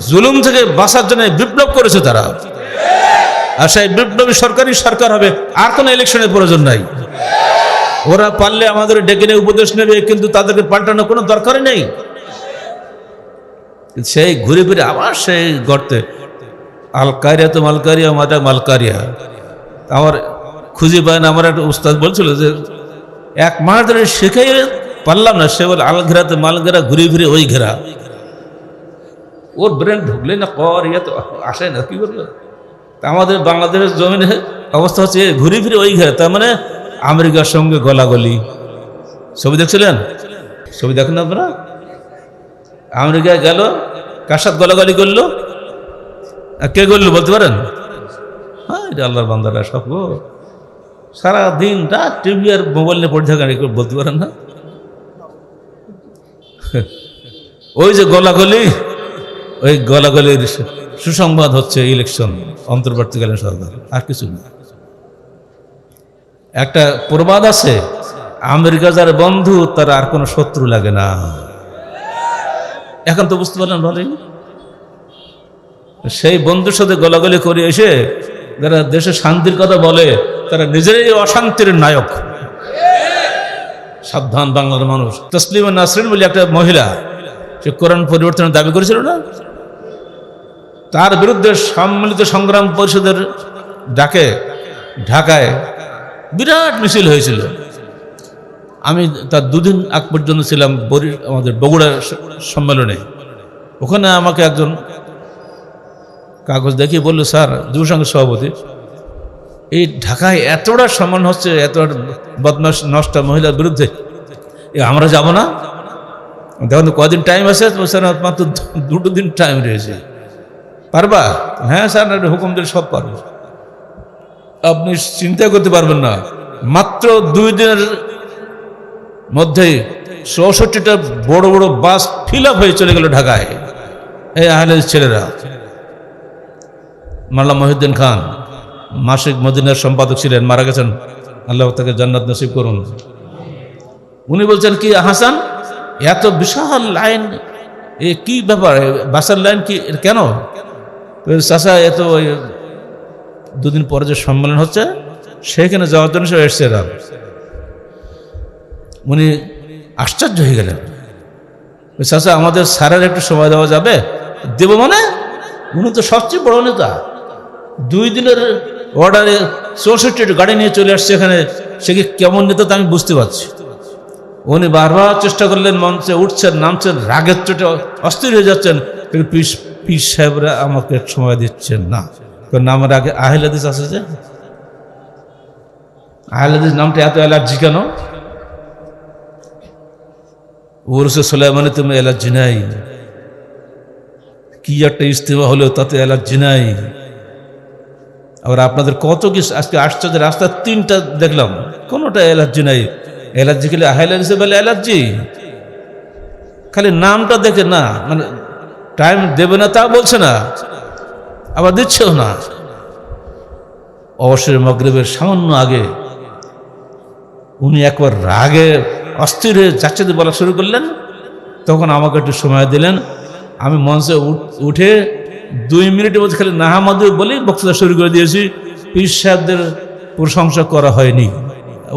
জুলুম থেকে বাঁচার জন্য বিপ্লব করেছে তারা। আর সেই বিপ্লবী সরকারি সরকার হবে, আর কোনো ইলেকশনের প্রয়োজন নাই। ওরা পারলে আমাদের ডেকে নিয়ে উপদেশ নেবে, কিন্তু তাদেরকে পাল্টানোর কোনো দরকারই নেই। সেই ঘুরে ফিরে আবার সেই গর্তে, আল কারিয়া তো মালকারিয়া, মাটা মালকারিয়া। আমার খুঁজে পায় না। আমার একটা উস্তাদ বলছিল যে 1 মাস ধরে শেখাই পারলাম না। সে বলে আল ঘেরাতে মাল ঘেরা, ঘুরে ফিরে ওই ঘেরা। ওর ব্রেন ঢুকলে না কর, ইয়ে তো আসে না, কি করবে? তা আমাদের বাংলাদেশের জমিনে অবস্থা হচ্ছে ঘুরে ফিরে ওই ঘেরা। তার মানে আমেরিকার সঙ্গে গলাগলি। ছবি দেখছিলেন? ছবি দেখেন আপনারা? আমেরিকায় গেল, কার সাথে গলাগলি করলো? কে করলো বলতে পারেন? হ্যাঁ, এটা আল্লাহর বান্দারা সব। সারাদিন রাত টিভি আর মোবাইল নিয়ে পড়ে থাকেন, বলতে পারেন না? ওই যে গলাগলি, ওই গলাগলির সুসংবাদ হচ্ছে ইলেকশন, অন্তর্বর্তীকালীন সরকার, আর কিছু না। একটা প্রবাদ আছে, আমেরিকা যার বন্ধু তার আর কোনো শত্রু লাগে না। এখন তো বুঝতে পারলেন বলেন? সেই বন্ধুর সাথে গলাগলি করে এসে যারা দেশে শান্তির কথা বলে তারা নিজেরাই অশান্তির নায়ক। সাবধান বাংলার মানুষ। তসলিমা নাসরিন বলে একটা মহিলা, সে কোরআন পরিবর্তনের দাবি করেছিল না? তার বিরুদ্ধে সম্মিলিত সংগ্রাম পরিষদের ডাকে ঢাকায় বিরাট মিছিল হয়েছিল। আমি তার 2 দিন আগ পর্যন্ত ছিলাম আমাদের বগুড়া সম্মেলনে। ওখানে আমাকে একজন কাগজ দেখিয়ে বললো, স্যার, যুব সংঘের সভাপতি, এই ঢাকায় এতটা সম্মান হচ্ছে, এত বদমাশ নষ্ট মহিলার বিরুদ্ধে, আমরা যাব না? দেখুন কদিন টাইম আছে? স্যার মাত্র 2 দিন টাইম রয়েছে, পারবা? হ্যাঁ স্যার, হুকুম দিলে সব পারবো। আপনি চিন্তা করতে পারবেন না, মাত্র 2 দিনের মধ্যেই 64টা বড় বড় বাস ফিল আপ হয়ে চলে গেল ঢাকায়। এই আহলে ছেলেরা। মাওলানা মহিউদ্দিন খান মাসিক মদিনার সম্পাদক ছিলেন, মারা গেছেন, আল্লাহ তাকে জান্নাত নসিব করুন। উনি বলছেন, কি হাসান, এত বিশাল লাইন, এ কি ব্যাপার, বাসের লাইন কি, কেন? চাচা, এত 2 দিন পরে যে সম্মেলন হচ্ছে সেখানে যাওয়ার জন্য সে এসছে। উনি আশ্চর্য হয়ে গেলেন। চাচা, আমাদের স্যারের একটু সময় দেওয়া যাবে? দেব মানে? উনি তো সবচেয়ে বড় নেতা। 2 দিনের অর্ডারে 64টা গাড়ি নিয়ে চলে আসছে এখানে। সে কি কেমন নেতা তা আমি বুঝতে পারছি। উনি বারবার চেষ্টা করলেন, মঞ্চে উঠছেন, নামছেন, রাগের চোটে অস্থির হয়ে যাচ্ছেন। পীর সাহেবরা আমাকে সময় দিচ্ছেন না। নামের আগে আহলে হাদিস আছে যে, আহলে হাদিস নামটা এত অ্যালার্জি কেন? ওরসে সুলাইমানে তুমি অ্যালার্জি নাই? কি একটা ইস্তেমা হলো, তাতে অ্যালার্জি নাই? আবার আপনাদের কত কিছু আজকে আশ্চর্য, রাস্তা 3টা দেখলাম, কোনোটা অ্যালার্জি নাই। অ্যালার্জি খেলে আহলে হাদিসে বলে অ্যালার্জি? খালি নামটা দেখে না, মানে টাইম দেবে না তা বলছে না, আবার দিচ্ছেও না। অবশ্যই মাগরিবের সামান্য আগে উনি একবার রাগে অস্থির হয়ে যাচ্ছে বলা শুরু করলেন। তখন আমাকে একটু সময় দিলেন। আমি মঞ্চে উঠে 2 মিনিটের মধ্যে খালি নাহামাদু বলেই বক্তৃতা শুরু করে দিয়েছি। পীর সাহেবদের প্রশংসা করা হয়নি,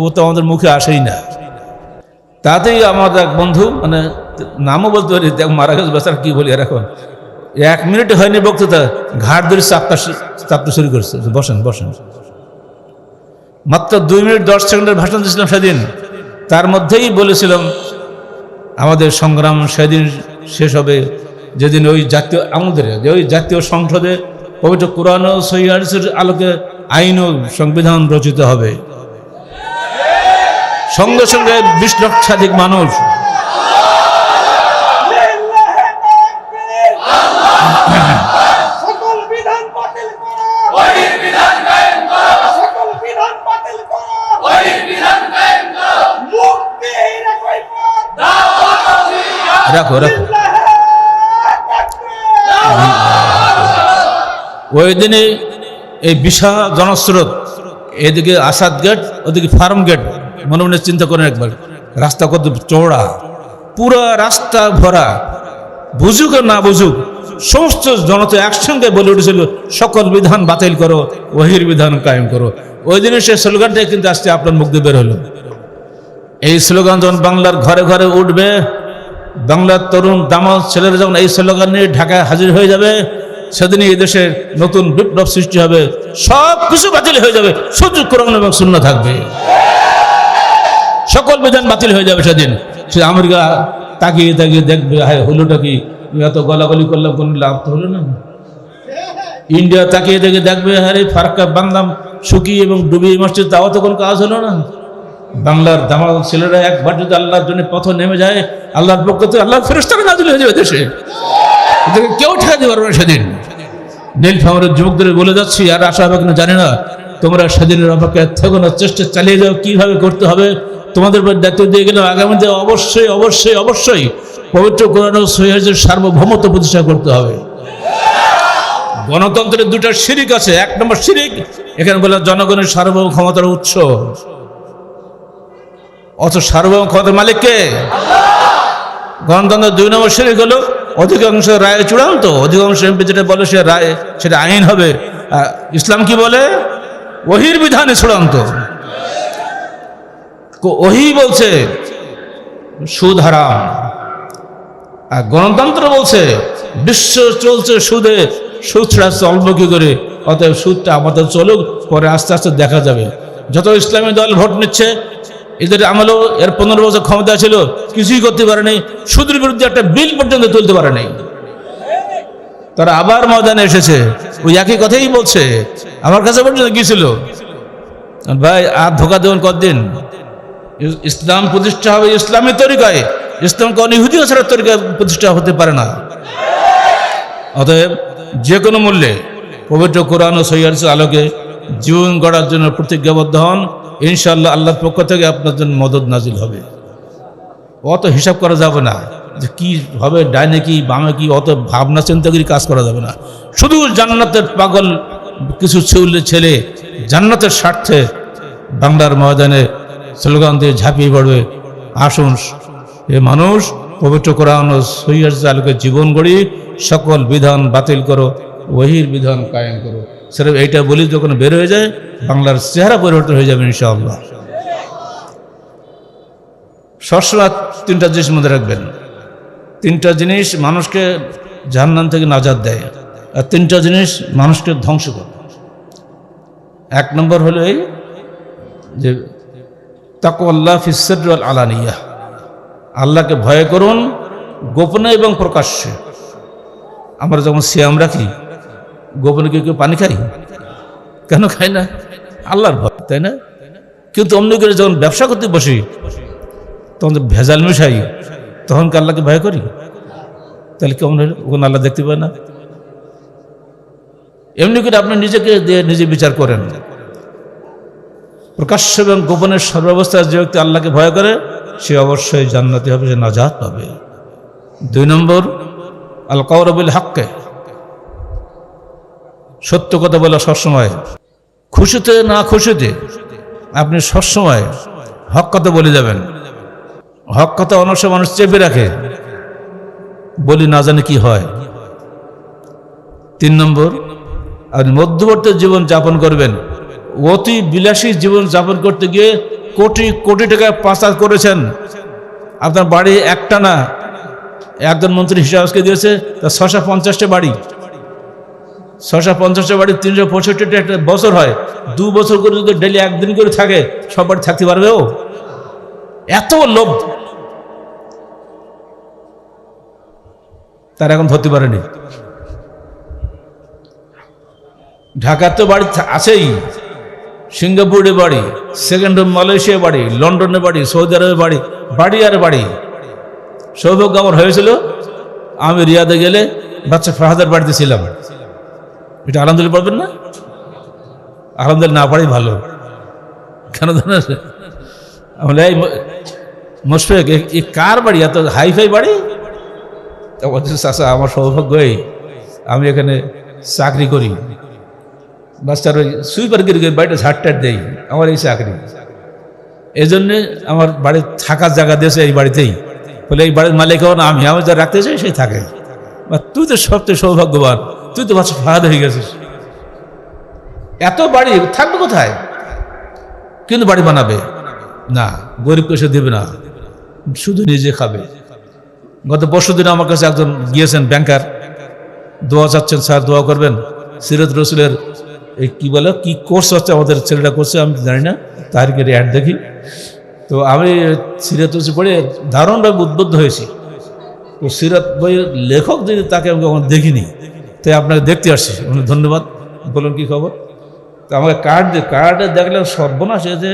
ও তো আমাদের মুখে আসেই না। তাতেই আমার এক বন্ধু, মানে নামও বলতে পারি, মারা গেছে বেচারা, কি বলি আর এখন, 1 মিনিট হয়নি বক্তৃতা, ঘাট ধরে চাপতে শুরু করছে, বসেন বসেন। মাত্র 2 মিনিট 10 সেকেন্ডের ভাষণ দিয়েছিলাম সেদিন। তার মধ্যেই বলেছিলাম আমাদের সংগ্রাম সেদিন শেষ হবে যেদিন ওই জাতীয়, আমাদের যে ওই জাতীয় সংসদে পবিত্র কোরআন ও সহিহ হাদিসের আলোকে আইন ও সংবিধান রচিত হবে। সঙ্গে সঙ্গে 20 লক্ষাধিক মানুষ সকল বিধান বাতিল করা, ওহির বিধান কায়েম করা, সকল বিধান বাতিল করা, ওহির বিধান কায়েম করা, মুক্তি রাখই পর দাওয়াত রাখো রাখো। ওই দিনে এই বিশাল জনস্রোত, এদিকে আসাদ গেট, ওদিকে ফার্ম গেট, মনে মনে চিন্তা করেন একবার, রাস্তা কত চওড়া, পুরো রাস্তা ভরা, বুঝুক আর না বুঝুক সমস্ত জনতা একসঙ্গে বলে উঠেছিল সকল বিধান বাতিল করো, ওহির বিধান কায়েম করো। ওই দিনে সে স্লোগানটাই কিন্তু আজকে আপনার মুখ দিয়ে বের হলো। এই স্লোগান যখন বাংলার ঘরে ঘরে উঠবে, বাংলার তরুণ দামাল ছেলেরা যখন এই স্লোগান নিয়ে ঢাকায় হাজির হয়ে যাবে, সেদিনই এই দেশের নতুন বিপ্লব সৃষ্টি হবে। সব কিছু বাতিল হয়ে যাবে, শুধু কোরআন এবং সুন্নাহ থাকবে। সকল বিধান বাতিল হয়ে যাবে সেদিন। সে আমেরিকা তাকিয়ে তাকিয়ে দেখবে, হায় হলোটা কি, এত গলাগলি করলাম, কোনো লাভ তো হলো না। ইন্ডিয়া তাকিয়ে তাকিয়ে দেখবে, আরে ফারাক্কা বাংলাম শুকিয়ে এবং ডুবিয়ে মসজিদ, তাও তো কোনো কাজ হলো না। বাংলার দামাল ছেলেরা একবার যদি আল্লাহর জন্য পথ নেমে যায়, আল্লাহর পক্ষ থেকে আল্লাহর ফেরেশতারা নাজিল হয়ে যাবে দেশে, এদেরকে কেউ ঠেকাতে পারবে না সেদিন। নীলফামারীর যুবকদের বলে যাচ্ছি, আর আশা হবে কিনা জানি না, তোমরা সেদিনের অপেক্ষায় থেকো না, চেষ্টা চালিয়ে যাও কিভাবে করতে হবে। তোমাদের উপর দায়িত্ব দিয়ে গেলে আগামীতে অবশ্যই অবশ্যই অবশ্যই পবিত্র কোরআন ও সহিহ হাদিসের সার্বভৌমত্ব প্রতিষ্ঠা করতে হবে। গণতন্ত্রের 2টা শিরিক আছে। 1 নম্বর শিরিক, এখানে বলে জনগণের সার্বভৌম ক্ষমতার উৎস, অথচ সার্বভৌম ক্ষমতার মালিক কে? গণতন্ত্রের 2 নম্বর শিরিক হলো অধিকাংশ রায় চূড়ান্ত, অধিকাংশ এমপি যেটা বলে সে রায়, সেটা আইন হবে। ইসলাম কি বলে? ওহির বিধানে চূড়ান্ত। ওহি বলছে সুদ হারাম, আর গণতন্ত্র বলছে বিশ্ব চলছে সুদে, সুদ ছাড়া চলবো কি করে, অতএব সুদটা আমাদের চলুক, পরে আস্তে আস্তে দেখা যাবে। যত ইসলামী দল ভোট নিচ্ছে, এদের আমলেও এর 15 বছর ক্ষমতা ছিল, কিছুই করতে পারেনি, সুদের বিরুদ্ধে একটা বিল পর্যন্ত তুলতে পারে নাই। তারা আবার ময়দানে এসেছে, ওই একই কথাই বলছে। আমার কাছে পর্যন্ত গিয়েছিল, ভাই আর ধোকা দেবেন কতদিন, ইসলাম প্রতিষ্ঠা হবে ইসলামী তরিকায়, ইসলাম কোন ইহুদি ছাড়া তরিকায় প্রতিষ্ঠা হতে পারে না। অতএব যে কোনো মূল্যে পবিত্র কোরআন ও সহিহ হাদিসের আলোকে জীবন গড়ার জন্য প্রতিজ্ঞাবদ্ধ হন। ইনশাআল্লাহ আল্লাহর পক্ষ থেকে আপনার জন্য মদদ নাজিল হবে। অত হিসাব করা যাবে না যে কি হবে, ডাইনে কি বামে কি, অত ভাবনা চিন্তা করে কাজ করা যাবে না। শুধু জান্নাতের পাগল কিছু ছেলে জান্নাতের স্বার্থে বাংলার ময়দানে স্লোগান দিয়ে ঝাঁপিয়ে পড়বে। আসুন এ মানুষ পবিত্র কোরআন ও সহিহ হাদিসের আলোকে জীবন গড়ি, সকল বিধান বাতিল করো, ওহির বিধান কায়েম করো। সেটা এইটা বলি যখন বের হয়ে যায়, বাংলার চেহারা পরিবর্তন হয়ে যাবে ইনশাআল্লাহ। সবসময় 3টা জিনিস মধ্যে রাখবেন। 3টা জিনিস মানুষকে জাহান্নাম থেকে নাজাত দেয়, আর 3টা জিনিস মানুষকে ধ্বংস করে। 1 নম্বর হলো এই যে তাকওয়াল্লাহ ফিস সিররি ওয়াল আলানিয়া, আল্লাহকে ভয় করুন গোপনে এবং প্রকাশ্যে। আমরা যখন সিয়াম রাখি, গোপনে কেউ কেউ পানি খাই, কেন খাই না? আল্লাহর ভয়, তাই না? কিন্তু অন্য করে যখন ব্যবসা করতে বসি, তখন ভেজাল মিশাই, তখন কি আল্লাহকে ভয় করি? তাহলে কেমন হলো? ওখানে আল্লাহ দেখতে পায় না? এমনি করে আপনি নিজেকে দিয়ে নিজে বিচার করেন। প্রকাশ্য এবং গোপনের সর্বাবস্থায় যে ব্যক্তি আল্লাহকে ভয় করে, সে অবশ্যই জান্নাতি হবে, সে নাজাত পাবে। 2 নম্বর আল কাওল বিল হক, সত্য কথা বলা সবসময়, খুশিতে না খুশিতে আপনি সবসময় হক কথা বলে যাবেন। হক কথা অনেক সময় মানুষ চেপে রাখে, বলি না জানে কি হয়। 3 নম্বর, আপনি মধ্যবর্তী জীবন যাপন করবেন। অতি বিলাসী জীবন যাপন করতে গিয়ে কোটি কোটি টাকা পাচার করেছেন। আপনার বাড়ি একটা না, একজন মন্ত্রী হিসাব আজকে দিয়েছে তার 650টা বাড়ি, 650টা বাড়ি 365টা একটা বছর হয়। 2 বছর করে যদি ডেলি একদিন করে থাকে, সব বাড়ি থাকতে পারবে ও? এত লোভ তার এখন ধরতে পারেনি। ঢাকার তো বাড়ি আছেই, সিঙ্গাপুরে বাড়ি, সেকেন্ড মালয়েশিয়া বাড়ি, লন্ডনে বাড়ি, সৌদি আরবে বাড়ি, বাড়ি আর বাড়ি। সৌভাগ্য আমার হয়েছিল, আমি রিয়াদে গেলে বাচ্চা ফাহাদের বাড়িতে ছিলাম। এটা আলহামদুলিল্লাহ পড়বেন না? আলহামদুলিল্লাহ না পারি ভালো। কেন জানেন? আমরা এই মোশফেক এই কার বাড়ি, এত হাইফাই বাড়ি? চাষা আমার সৌভাগ্যই আমি এখানে চাকরি করি, বাচ্চার ওই সুইপার গিয়ে বাড়িটা ঝাড়টার দেই, আমার এই চাকরি। এই জন্যে আমার বাড়ির থাকার জায়গা দিয়েছে এই বাড়িতেই, বলে এই বাড়ির মালিক হন আমি, আমি যা রাখতে চাই সেই থাকে। বা তুই তো সবচেয়ে সৌভাগ্যবান, তুই তো বাচ্চা ফাহাদ হয়ে গেছিস। এত বাড়ি থাকবে কোথায়? কিন্তু বাড়ি বানাবে না, গরিবকে সে দেবে না, শুধু নিজে খাবে। গত পরশুদিন আমার কাছে একজন গিয়েছেন ব্যাংকার, দোয়া চাচ্ছেন, স্যার দোয়া করবেন। সিরাত রসুলের এই কি বলে কি কোর্স হচ্ছে আমাদের ছেলেটা করছে, আমি জানি না, তারিখের অ্যাড দেখি। তো আমি সিরাত রসুল পড়ে দারুণভাবে উদ্বুদ্ধ হয়েছি। তো সিরাত বইয়ের লেখক যদি তাকে আমি কখনো দেখিনি, তাই আপনাকে দেখতে আসছি। ধন্যবাদ, বলুন কি খবর? তো আমাকে কার্ডে দেখলাম সর্বনাশ, যে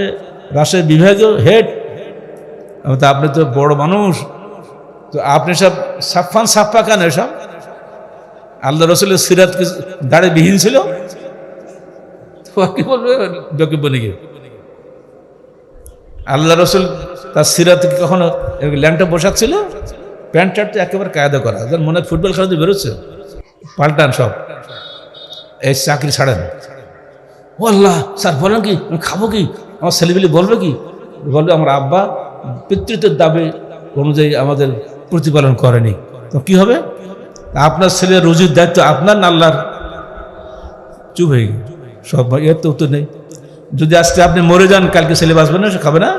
রাজশাহী বিভাগীয় হেড। তা আপনি তো বড় মানুষ, তো আপনি সব সাপ্পা কেন এসব? আল্লাহ রসুলের সিরাত দাঁড়ে বিহীন ছিল, কি বলবে বক্তব্য নিয়ে? আল্লাহ রসুল তার সিরাত কখনো ল্যাংটা পোশাক ছিল, প্যান্ট শার্ট একেবারে কায়দা করা। মনে হয় ফুটবল খেলাতে বেরোচ্ছে, পাল্টান সব, এই চাকরি ছাড়েন। ও আল্লাহ, স্যার বলেন কি, আমি খাবো কি? আমার ছেলেপিলি বলবে কি? বলবে আমার আব্বা পিতৃত্বের দাবি অনুযায়ী আমাদের প্রতিপালন করেনি। তো কি হবে? আপনার ছেলের রুজির দায়িত্ব আপনার না আল্লাহর? চুপ হয়ে গেল সব, এর তো উত্তর নেই। যদি আজকে আপনি মরে যান, কালকে ছেলে বাঁচবে না, সে খাবে না?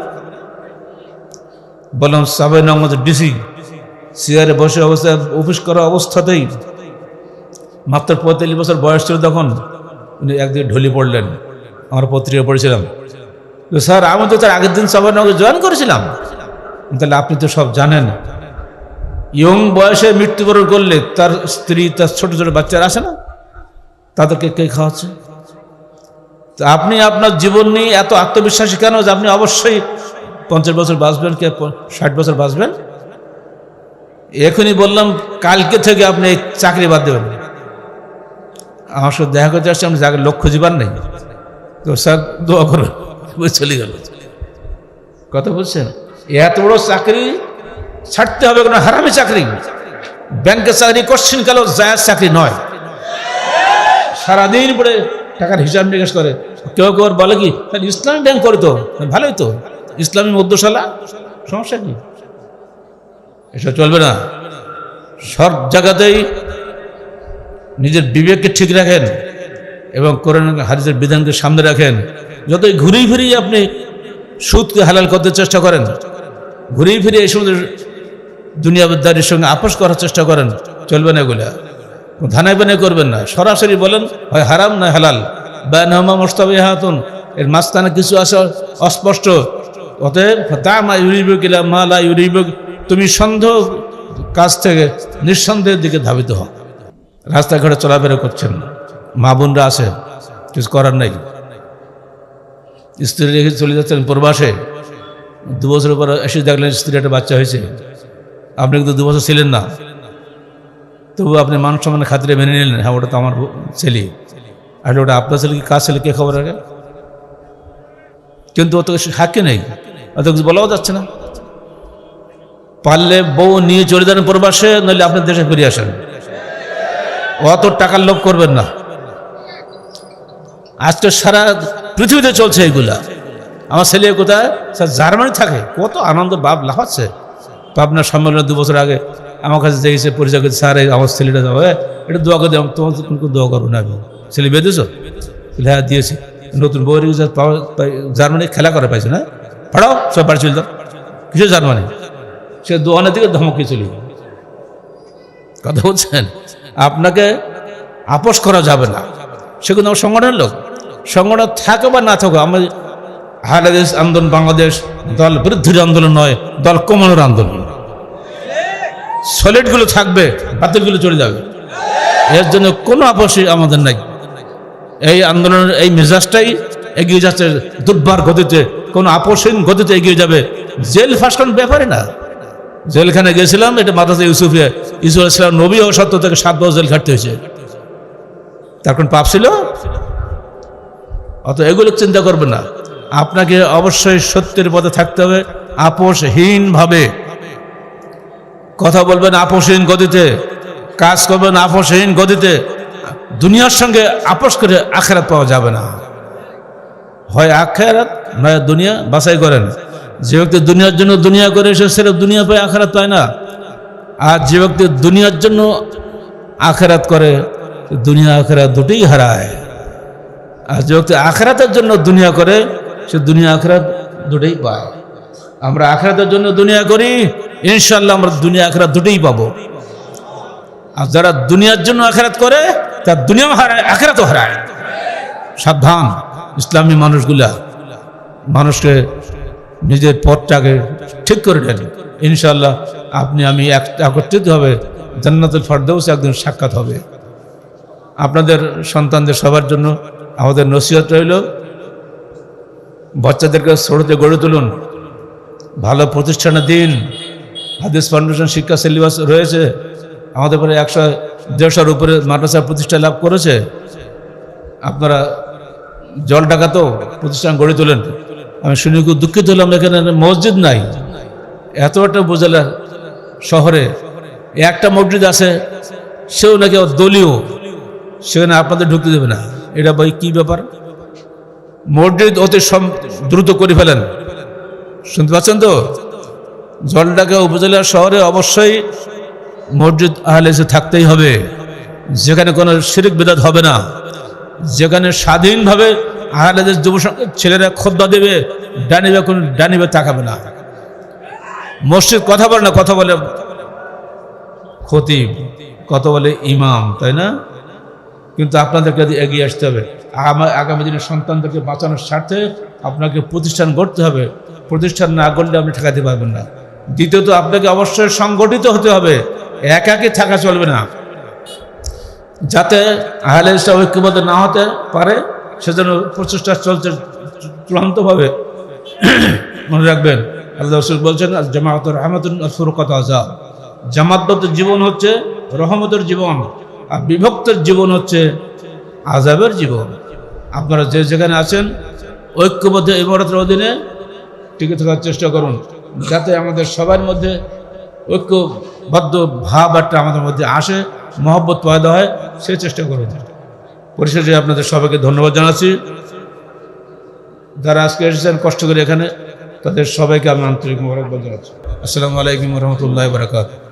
বললাম সাবেন আমাদের ডিসি চেয়ারে বসে অবস্থায় অফিস করা অবস্থাতেই, মাত্র 45 বছর বয়স ছিল তখন, উনি একদিকে ঢলি পড়লেন। আমার পত্রিকা পড়েছিলাম, তো স্যার আমি তো তার আগের দিন সাবেনগর জয়েন করেছিলাম। তাহলে আপনি তো সব জানেন, ইয়ং বয়সে মৃত্যুবরণ করলে তার স্ত্রী, তার ছোট ছোট বাচ্চারা আসে না, তাদেরকে কে খাওয়াচ্ছে? তা আপনি আপনার জীবন নিয়ে এত আত্মবিশ্বাসী কেন যে আপনি অবশ্যই 50 বছর বাঁচবেন, কে 60 বছর বাঁচবেন? এখনই বললাম কালকে থেকে আপনি চাকরি বাদ দেবেন। আমার সাথে দেখা করতে আসছে, আপনি জায়গায় লক্ষ্য জীবন নেই। তো স্যার দোয়া করুন, চলে গেল। কথা বলছেন? এত বড় চাকরি ছাড়তে হবে, কোনো হারামি চাকরি। ব্যাংকের চাকরি কোশ্চিন কালো জায়েজ চাকরি নয়। সারাদিন পরে টাকার হিসাব নিকাশ করে। কেউ কেউ বলে কি ইসলামী ব্যাংক করে, তো ভালোই তো, ইসলামী মধ্যশালা, সমস্যা কি? এসব চলবে না। সব জায়গাতেই নিজের বিবেককে ঠিক রাখেন এবং কোরআন হাদিসের বিধানকে সামনে রাখেন। যতই ঘুরিয়ে ফিরিয়ে আপনি সুদকে হালাল করতে চেষ্টা করেন, ঘুরিয়ে ফিরে এই সময় দুনিয়াদারির সঙ্গে আপোষ করার চেষ্টা করেন, চলবে না। এগুলা ধানাই বানাই করবেন না, সরাসরি বলেন হয় হারাম নয় হালাল, বায়নাহুমা মুশতাবিহাতুন, এর মাঝখানে কিছু আছে অস্পষ্ট। অতএব ফাতামা ইউরিবুক ইলা মা লা ইউরিবুক, তুমি সন্দেহ কাজ থেকে নিঃসন্দেহের দিকে ধাবিত হও। রাস্তাঘাটে চলাফেরা করছেন, মা বোনরা আছে, কিছু করার নাই। স্ত্রী রেখে চলে যাচ্ছেন প্রবাসে, 2 বছর পর এসে দেখলেন স্ত্রীর একটা বাচ্চা হয়েছে। আপনি কিন্তু 2 বছর ছিলেন না, তবু আপনি মান সম্মানের খাতিরে মেনে নিলেন, হ্যাঁ ওটা তো আমার ছেলে, আর ওটা আপনার ছেলে কি কাজ ছেলে, কে খবর রাখে? কিন্তু অত হাক্কে নেই, অত কিছু বলাও যাচ্ছে না। পারলে বউ নিয়ে চলে যান প্রবাসে, নইলে আপনার দেশে ফিরে আসেন। অত টাকার লোভ করবেন না, আজকে সারা পৃথিবীতে চলছে এগুলা। আমার ছেলে কোথায়, স্যার জার্মানি থাকে, কত আনন্দ বাপ লাফাচ্ছে। পাবনার সম্মেলনে 2 বছর আগে আমার কাছে দেখেছে, পরিচয় করছে, স্যার এই আমার ছেলেটা যাবো, এটা দোয়া করে দেবো। তোমার কোনো দোয়া করবো না, আমি ছেলে বেঁধেছ? হ্যাঁ দিয়েছি। নতুন বউয়ের জার্মানি খেলা করে পাইছে না, পড়াও সব বাড়ি চলে যাও। কিছু জার্মানি, সে দোয়ানের দিকে ধমকে চলে গেল। কথা বলছেন, আপনাকে আপোষ করা যাবে না। সেগুলো আমার সংগঠনের লোক, সংগঠন থাকে বা না থাকো, আমি আহলে হাদিস আন্দোলন বাংলাদেশ দল বৃদ্ধির আন্দোলন নয়, দল কমানোর আন্দোলন। সলিডগুলো থাকবে, বাতিলগুলো চলে যাবে। এর জন্য কোনো আপোষই আমাদের নাই। এই আন্দোলনের এই মেজাজটাই এগিয়ে যাচ্ছে দুর্বার গতিতে, কোনো আপোষহীন গতিতে এগিয়ে যাবে। জেল ফাঁস কোন ব্যাপারে না। জেলখানে গেছিলাম, এটা মাদ্রাসা ইউসুফ ইসলাম নবী ও সত্য থেকে 7 বছর জেল খাটতে হয়েছে। তার কোন পাপ ছিল? অত এগুলো চিন্তা করবে না। আপনাকে অবশ্যই সত্যের পথে থাকতে হবে, আপোষহীন ভাবে কথা বলবেন, আপোষহীন গতিতে কাজ করবেন, আপোষহীন গতিতে। দুনিয়ার সঙ্গে আপোষ করে আখেরাত পাওয়া যাবে না। হয় আখেরাত নয় দুনিয়া, বাছাই করেন। যে ব্যক্তি দুনিয়ার জন্য দুনিয়া করে সে সেরকম দুনিয়া পায়, আখেরাত পায় না। আর যে ব্যক্তি দুনিয়ার জন্য আখেরাত করে, দুনিয়া আখেরাত দুটোই হারায়। আর যে ব্যক্তি আখেরাতের জন্য দুনিয়া করে, সে দুনিয়া আখেরাত দুটোই পায়। আমরা আখেরাতের জন্য দুনিয়া করি, ইনশাআল্লাহ আমরা দুনিয়া আখেরাত দুটোই পাবো। আর যারা দুনিয়ার জন্য আখেরাত করে, তার দুনিয়াও হারায়, আখেরাতও হারায়। সাবধান ইসলামী মানুষগুলা, মানুষকে নিজের পথটাকে ঠিক করে দেন। ইনশাআল্লাহ আপনি আমি একত্রিত হবে, জান্নাতুল ফেরদাউসে একদিন সাক্ষাৎ হবে। আপনাদের সন্তানদের সবার জন্য আমাদের নসিহত রইল, বাচ্চাদেরকে ছোটতে গড়ে তুলুন, ভালো প্রতিষ্ঠানে দিন। হাদিস ফাউন্ডেশন শিক্ষা সিলেবাস রয়েছে, আমাদের পরে 100-150 উপরে মাদ্রাসা প্রতিষ্ঠা লাভ করেছে। আপনারা জল টাকা তো প্রতিষ্ঠান গড়ে তোলেন। আমি শুনে খুব দুঃখিত হলাম, এখানে মসজিদ নাই। এত একটা উপজেলা শহরে একটা মসজিদ আছে, সেও নাকি দলীয়, সেখানে আপনাদের ঢুকতে দেবে না। এটা ভাই কি ব্যাপার? মসজিদ অতি দ্রুত করে ফেলেন। শুনতে পাচ্ছেন তো? জলঢাকা উপজেলা শহরে অবশ্যই মসজিদ আহলে হাদিস থাকতেই হবে, যেখানে কোনো শিরক বিদআত হবে না, যেখানে স্বাধীনভাবে আহলে হাদিস যুব ছেলেরা খুতবা দেবে, ডানিবে তাকাবে না। মসজিদ কথা বলে না, কথা বলে খতিব, কথা বলে ইমাম, তাই না? কিন্তু আপনাদেরকে এগিয়ে আসতে হবে। আগামী দিনের সন্তানদেরকে বাঁচানোর স্বার্থে আপনাকে প্রতিষ্ঠান গড়তে হবে। প্রতিষ্ঠান না গড়লে আপনি ঠেকাতে পারবেন না। দ্বিতীয়ত আপনাকে অবশ্যই সংগঠিত হতে হবে, একাকী থাকা চলবে না। যাতে আহলে হাদিস ঐক্যবদ্ধ না হতে পারে, সেজন্য প্রচেষ্টা চলছে চূড়ান্তভাবে। মনে রাখবেন, আল্লাহ রাসূল বলছেন, জামাআত রাহমাতুন ওয়া ফুরকাত আযাব। জামাতবদ্ধ জীবন হচ্ছে রহমতের জীবন, আর বিভক্তের জীবন হচ্ছে আযাবের জীবন। আপনারা যে যেখানে আছেন, ঐক্যবদ্ধ ইমারতের অধীনে টিকে থাকার চেষ্টা করুন, যাতে আমাদের সবার মধ্যে ঐক্যবদ্ধ ভাব একটা আমাদের মধ্যে আসে, মহব্বত পয়দা হয়, সেই চেষ্টা করুন। পরিশেষে আপনাদের সবাইকে ধন্যবাদ জানাচ্ছি। যারা আজকে এসেছেন কষ্ট করে এখানে, তাদের সবাইকে আমি আন্তরিক মোবারকবাদ জানাচ্ছি। আসসালামু আলাইকুম ওয়া রাহমাতুল্লাহি ওয়া বারাকাতুহু।